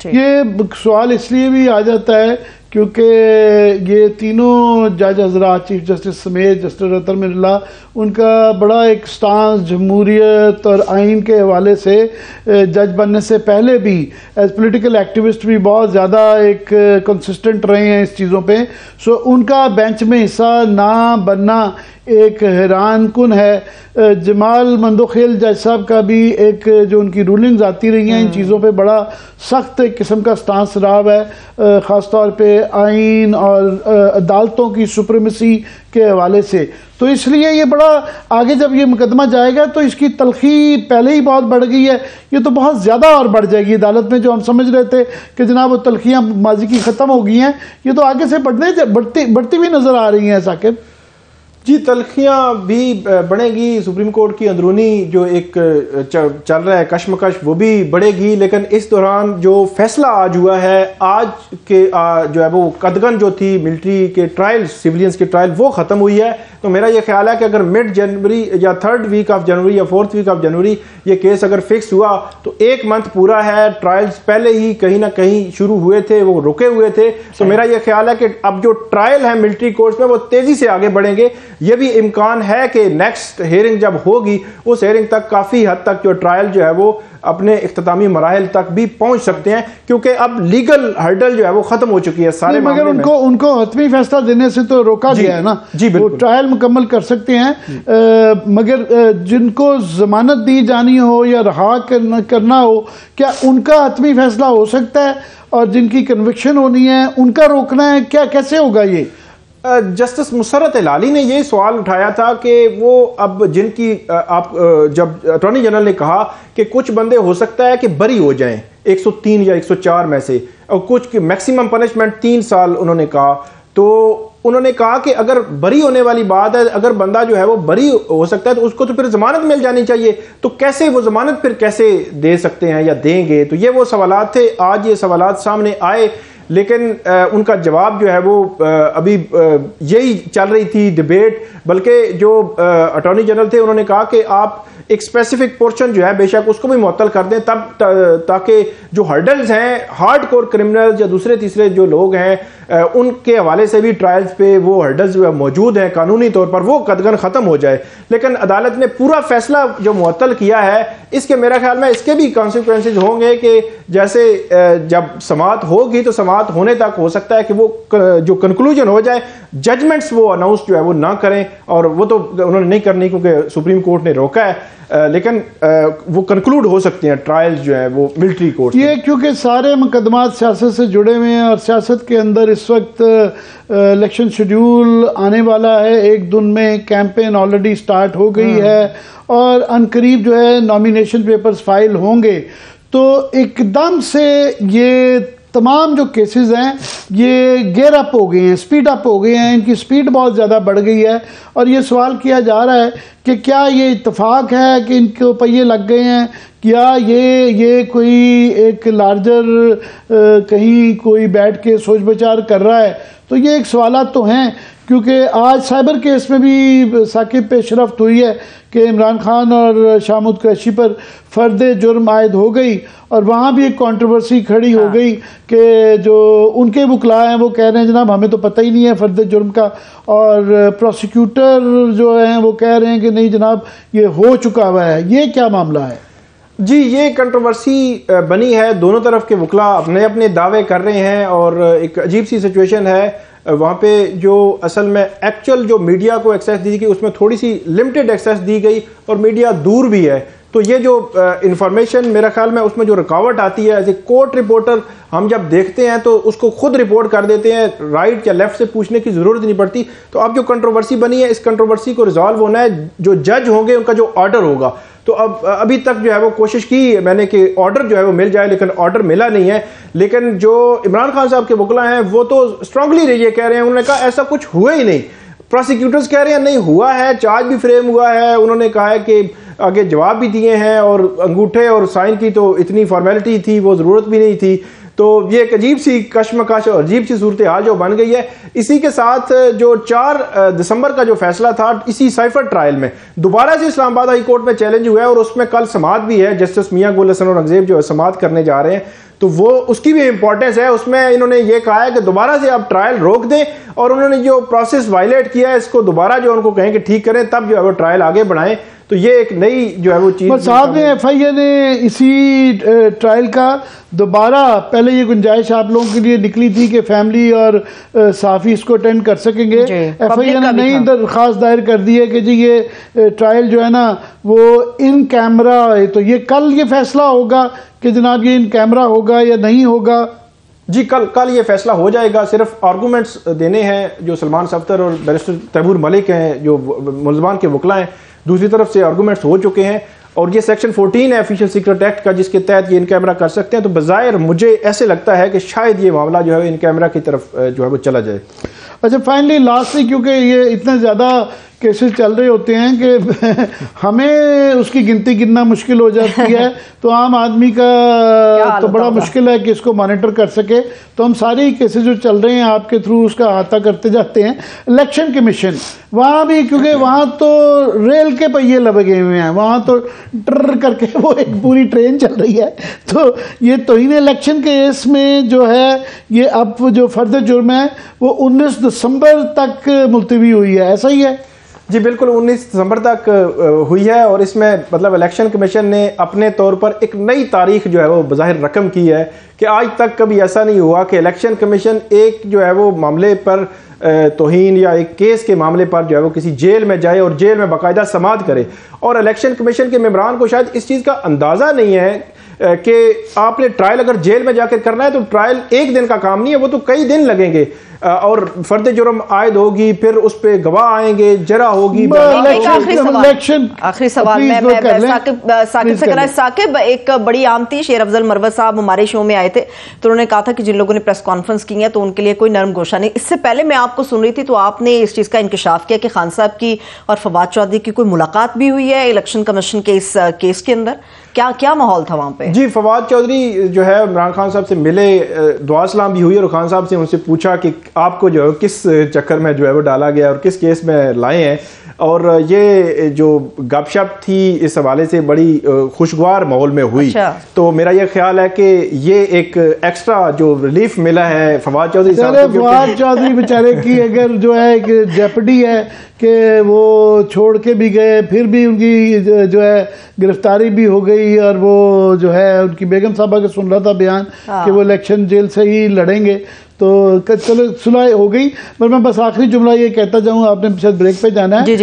ये सवाल इसलिए भी आ जाता है क्योंकि ये तीनों जज हजरात, चीफ जस्टिस समेत जस्टिस अतर मिर्ला, उनका बड़ा एक स्टांस जमहूरियत और आइन के हवाले से जज बनने से पहले भी एज पॉलिटिकल एक्टिविस्ट भी बहुत ज़्यादा एक कंसिस्टेंट रहे हैं इस चीज़ों पे। सो उनका बेंच में हिस्सा ना बनना एक हैरान कुन है। जमाल मंदोखेल जज साहब का भी एक जो उनकी रूलिंग्स आती रही हैं इन चीज़ों पे बड़ा सख्त एक किस्म का स्टांस रहा है, ख़ास तौर पे आइन और अदालतों की सुप्रीमेसी के हवाले से। तो इसलिए ये बड़ा आगे जब ये मुकदमा जाएगा तो इसकी तलखी पहले ही बहुत बढ़ गई है, ये तो बहुत ज़्यादा और बढ़ जाएगी। अदालत में जो हम समझ रहे थे कि जनाब वो तलखियाँ माजी की ख़त्म हो गई हैं, ये तो आगे से बढ़ती हुई नज़र आ रही हैं साकिब जी। तलखियाँ भी बढ़ेगी, सुप्रीम कोर्ट की अंदरूनी जो एक चल रहा है कशमकश वो भी बढ़ेगी, लेकिन इस दौरान जो फैसला आज हुआ है, आज के जो है वो कदगन जो थी मिलिट्री के ट्रायल, सिविलियंस के ट्रायल वो ख़त्म हुई है। तो मेरा ये ख्याल है कि अगर मिड जनवरी या 3rd वीक ऑफ जनवरी या 4th वीक ऑफ जनवरी ये केस अगर फिक्स हुआ तो 1 मंथ पूरा है। ट्रायल्स पहले ही कहीं ना कहीं शुरू हुए थे, वो रुके हुए थे। तो मेरा ये ख्याल है कि अब जो ट्रायल है मिलिट्री कोर्ट्स में वो तेज़ी से आगे बढ़ेंगे। ये भी इम्कान है कि नेक्स्ट हेयरिंग जब होगी उस हेयरिंग तक काफ़ी हद तक जो ट्रायल जो है वो अपने इख्तितामी मराहिल तक भी पहुंच सकते हैं, क्योंकि अब लीगल हर्डल जो है वो खत्म हो चुकी है सारे। मगर उनको हतमी फैसला देने से तो रोका गया है ना जी, वो ट्रायल मुकम्मल कर सकते हैं। मगर जिनको जमानत दी जानी हो या रहा करना हो, क्या उनका हतमी फैसला हो सकता है? और जिनकी कन्विक्शन होनी है उनका रोकना है, क्या कैसे होगा ये? जस्टिस मुसर्रत इलाली ने ये सवाल उठाया था कि वो अब जिनकी आप जब अटॉर्नी जनरल ने कहा कि कुछ बंदे हो सकता है कि बरी हो जाएं 103 या 104 में से, और कुछ की मैक्सिमम पनिशमेंट 3 साल उन्होंने कहा। तो उन्होंने कहा कि अगर बरी होने वाली बात है, अगर बंदा जो है वो बरी हो सकता है तो उसको तो फिर जमानत मिल जानी चाहिए। तो कैसे वो जमानत फिर कैसे दे सकते हैं या देंगे? तो ये वो सवालात थे, आज ये सवालात सामने आए, लेकिन उनका जवाब जो है वो अभी यही चल रही थी डिबेट। बल्कि जो अटॉर्नी जनरल थे उन्होंने कहा कि आप एक स्पेसिफिक पोर्शन जो है बेशक उसको भी मुअत्तल कर दें, तब ताकि जो हर्डल्स हैं हार्ड कोर क्रिमिनल्स या दूसरे तीसरे जो लोग हैं उनके हवाले से भी ट्रायल्स पे वो हर्डल्स जो है मौजूद हैं कानूनी तौर पर, वो कदगन ख़त्म हो जाए। लेकिन अदालत ने पूरा फैसला जो मुअत्तल किया है, इसके मेरा ख्याल में इसके भी कॉन्सिक्वेंसेज होंगे कि जैसे जब समाअत होगी तो समाअत होने तक हो सकता है कि वो जो कंक्लूजन हो जाए, जजमेंट्स वो अनाउंस जो है वो ना करें, और वो तो उन्होंने नहीं करनी क्योंकि सुप्रीम कोर्ट ने रोका है, लेकिन वो कंक्लूड हो सकते हैं ट्रायल्स जो है वो मिलिट्री कोर्ट। ये क्योंकि सारे मुकदमात सियासत से जुड़े हुए हैं और सियासत के अंदर इस वक्त इलेक्शन शेड्यूल आने वाला है, 1 दिन में कैंपेन ऑलरेडी स्टार्ट हो गई है और अनकरीब जो है नॉमिनेशन पेपर्स फाइल होंगे। तो एकदम से ये तमाम जो केसेस हैं ये गेयर अप हो गए हैं, स्पीड अप हो गए हैं, इनकी स्पीड बहुत ज़्यादा बढ़ गई है। और ये सवाल किया जा रहा है कि क्या ये इत्तेफाक है कि इनके पहिए लग गए हैं, क्या ये कोई एक लार्जर कहीं कोई बैठ के सोच विचार कर रहा है? तो ये एक सवालात तो हैं, क्योंकि आज साइबर केस में भी साकिब पेशरफ्त हुई है कि इमरान खान और शाहमूद कुरैशी पर फर्द जुर्म आयद हो गई, और वहाँ भी एक कंट्रोवर्सी खड़ी हो गई कि जो उनके वकला हैं वो कह रहे हैं जनाब हमें तो पता ही नहीं है फर्द जुर्म का, और प्रोसिक्यूटर जो हैं वो कह रहे हैं कि नहीं जनाब ये हो चुका हुआ है। ये क्या मामला है? जी, ये कंट्रोवर्सी बनी है, दोनों तरफ के वकला अपने अपने दावे कर रहे हैं, और एक अजीब सी सिचुएशन है वहाँ पे। जो असल में एक्चुअल जो मीडिया को एक्सेस दी गई उसमें थोड़ी सी लिमिटेड एक्सेस दी गई, और मीडिया दूर भी है। तो ये जो इंफॉर्मेशन मेरा ख्याल में उसमें जो रुकावट आती है, एज ए कोर्ट रिपोर्टर हम जब देखते हैं तो उसको खुद रिपोर्ट कर देते हैं, राइट या लेफ्ट से पूछने की ज़रूरत नहीं पड़ती। तो अब जो कंट्रोवर्सी बनी है, इस कंट्रोवर्सी को रिजॉल्व होना है, जो जज होंगे उनका जो ऑर्डर होगा। तो अब अभी तक जो है वो कोशिश की मैंने कि ऑर्डर जो है वो मिल जाए, लेकिन ऑर्डर मिला नहीं है। लेकिन जो इमरान खान साहब के वकला हैं वो तो स्ट्रांगली ये कह रहे हैं, उन्होंने कहा ऐसा कुछ हुआ ही नहीं। प्रोसिक्यूटर्स कह रहे हैं नहीं हुआ है, चार्ज भी फ्रेम हुआ है, उन्होंने कहा है कि आगे जवाब भी दिए हैं, और अंगूठे और साइन की तो इतनी फॉर्मेलिटी थी, वो ज़रूरत भी नहीं थी। तो ये एक अजीब सी कश्मकश और अजीब सी सूरत हाल जो बन गई है। इसी के साथ जो 4 दिसंबर का जो फैसला था, इसी साइफर ट्रायल में दोबारा से इस्लामाबाद हाई कोर्ट में चैलेंज हुआ है और उसमें कल समाअत भी है। जस्टिस मियां गुल हसन औरंगजेब जो है समाअत करने जा रहे हैं, तो वो उसकी भी इंपॉर्टेंस है। उसमें इन्होंने ये कहा है कि दोबारा से आप ट्रायल रोक दें और उन्होंने जो प्रोसेस वायलेट किया है इसको दोबारा जो उनको कहें कि ठीक करें, तब जो है वो ट्रायल आगे बढ़ाएं। तो ये एक नई जो है वो चीज साहब ने FIA ने इसी ट्रायल का दोबारा, पहले ये गुंजाइश आप लोगों के लिए निकली थी कि फैमिली और साफी इसको अटेंड कर सकेंगे, FIA ने नई दरख्वास्त दायर कर दी है कि जी ये ट्रायल जो है ना वो इन कैमरा है। तो ये कल ये फैसला होगा कि जनाब ये इन कैमरा होगा या नहीं होगा? जी कल ये फैसला हो जाएगा। सिर्फ आर्गूमेंट्स देने हैं जो सलमान सफ्तर और बैरिस्टर तैमूर मलिक हैं जो मुल्ज़मान के वकला हैं, दूसरी तरफ से आर्गूमेंट्स हो चुके हैं और ये सेक्शन 14 है ऑफिशियल सीक्रेट एक्ट का जिसके तहत ये इन कैमरा कर सकते हैं। तो बज़ाहिर मुझे ऐसे लगता है कि शायद ये मामला जो है इन कैमरा की तरफ जो है वो चला जाए। अच्छा, फाइनली लास्टली, क्योंकि ये इतने ज़्यादा केसेस चल रहे होते हैं कि हमें उसकी गिनती गिनना मुश्किल हो जाती है, तो आम आदमी का तो बड़ा मुश्किल है कि इसको मॉनिटर कर सके। तो हम सारे ही केसेस जो चल रहे हैं आपके थ्रू उसका अहाता करते जाते हैं। इलेक्शन कमीशन, वहाँ भी क्योंकि वहाँ तो रेल के पहिए लगे हुए हैं, वहाँ तो ट्र करके वो एक पूरी ट्रेन चल रही है। तो ये तौहीन इलेक्शन केस में जो है ये अब जो फर्द जुर्म है वो 19 दिसंबर तक मुलतवी हुई है, ऐसा ही है? जी बिल्कुल, 19 दिसंबर तक हुई है और इसमें मतलब इलेक्शन कमीशन ने अपने तौर पर एक नई तारीख जो है वो बज़ाहिर रकम की है कि आज तक कभी ऐसा नहीं हुआ कि इलेक्शन कमीशन एक जो है वो मामले पर तौहीन या एक केस के मामले पर जो है वो किसी जेल में जाए और जेल में बाकायदा समाअत करे। और इलेक्शन कमीशन के मेंबरान को शायद इस चीज़ का अंदाज़ा नहीं है कि आपने ट्रायल अगर जेल में जाकर करना है तो ट्रायल एक दिन का काम नहीं है, वो तो कई दिन लगेंगे और फर्द जुर्म आयद होगी, फिर उस पे गवाह आएंगे, जरा होगी। आखिरी सवाल मैं साकिब से करा। साकिब, एक बड़ी आम थी, शेर अफजल मरवत साहब हमारे शो में आए थे तो उन्होंने कहा था कि जिन लोगों ने प्रेस कॉन्फ्रेंस की है तो उनके लिए कोई नरम गोशा नहीं। इससे पहले मैं आपको सुन रही थी तो आपने इस चीज का इंकशाफ किया कि खान साहब की और फवाद चौधरी की कोई मुलाकात भी हुई है इलेक्शन कमीशन के इस केस के अंदर। क्या माहौल था वहां पे? जी, फवाद चौधरी जो है इमरान खान साहब से मिले, दुआ सलाम भी हुई और खान साहब से उनसे पूछा कि आपको जो है किस चक्कर में जो है वो डाला गया और किस केस में लाए हैं। और ये जो गपशप थी इस हवाले से बड़ी खुशगवार माहौल में हुई। अच्छा। तो मेरा ये ख्याल है कि ये एक एक्स्ट्रा जो रिलीफ मिला है फवाद चौधरी साहब को। फवाद चौधरी बेचारे की अगर जो है एक जेपडी है कि वो छोड़ के भी गए, फिर भी उनकी जो है गिरफ्तारी भी हो गई और वो जो है उनकी बेगम साहबा के सुन रहा था बयान कि वो इलेक्शन जेल से ही लड़ेंगे। तो चलो सुलह हो गई, पर मैं बस आखिरी जुमला ये कहता जाऊँ, आपने शायद ब्रेक पे जाना है कि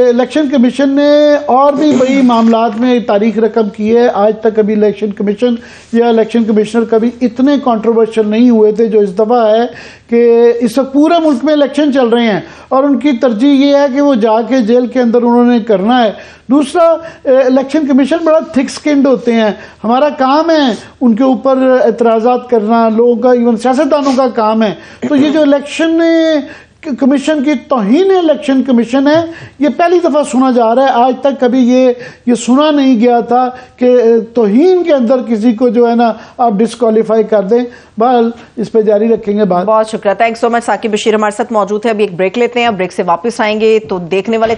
इलेक्शन कमीशन ने और भी बड़ी मामलात में तारीख रकम की है। आज तक कभी इलेक्शन कमीशन या इलेक्शन कमिश्नर कभी इतने कंट्रोवर्शियल नहीं हुए थे जो इस दफ़ा है कि इस वक्त पूरे मुल्क में इलेक्शन चल रहे हैं और उनकी तरजीह ये है कि वो जाके जेल के अंदर उन्होंने करना है। दूसरा, इलेक्शन कमीशन बड़ा थिक स्किन्ड होते हैं, हमारा काम है उनके ऊपर एतराज़ात करना, लोगों का, इवन सियासतदानों का काम है। तो ये जो इलेक्शन कमीशन की तौहीन इलेक्शन कमीशन है, ये पहली दफ़ा सुना जा रहा है। आज तक कभी ये सुना नहीं गया था कि तौहीन के अंदर किसी को जो है ना आप डिस्क्वालीफाई कर दें। बहरहाल इस पे जारी रखेंगे बात। बहुत शुक्रिया, thanks so much. Saqib Bashir हमारे साथ मौजूद है। अभी एक ब्रेक लेते हैं, ब्रेक से वापस आएंगे तो देखने वाले